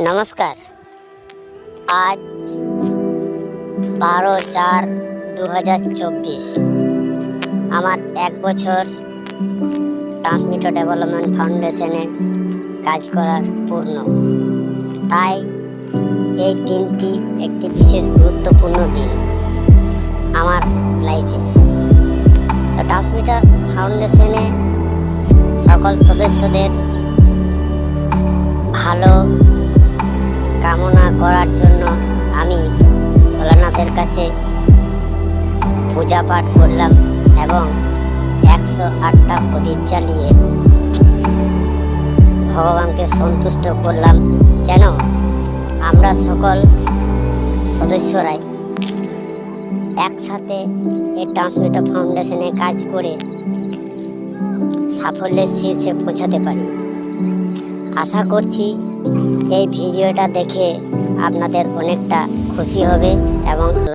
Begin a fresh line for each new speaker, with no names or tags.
নমস্কার। আজ 12/4/2024 আমার 1 বছর ট্রান্সমিটার ডেভেলপমেন্ট ফাউন্ডেশনে কাজ করার পূর্ণ। তাই এই দিনটি একটি বিশেষ গুরুত্বপূর্ণ দিন আমার লাইফে। ট্রান্সমিটার ফাউন্ডেশনে সকল সদস্যদের ভালো কামনা করার জন্য আমি ভোলানাথের কাছে পূজা পাঠ করলাম এবং 108টা প্রদীপ জ্বালিয়ে ভগবানকে সন্তুষ্ট করলাম, যেন আমরা সকল সদস্যরাই একসাথে এই ট্রান্সমিটার ফাউন্ডেশনে কাজ করে সাফল্যের শীর্ষে পৌঁছাতে পারি। আশা করছি এই ভিডিওটা দেখে আপনাদের অনেকটা খুশি হবে এবং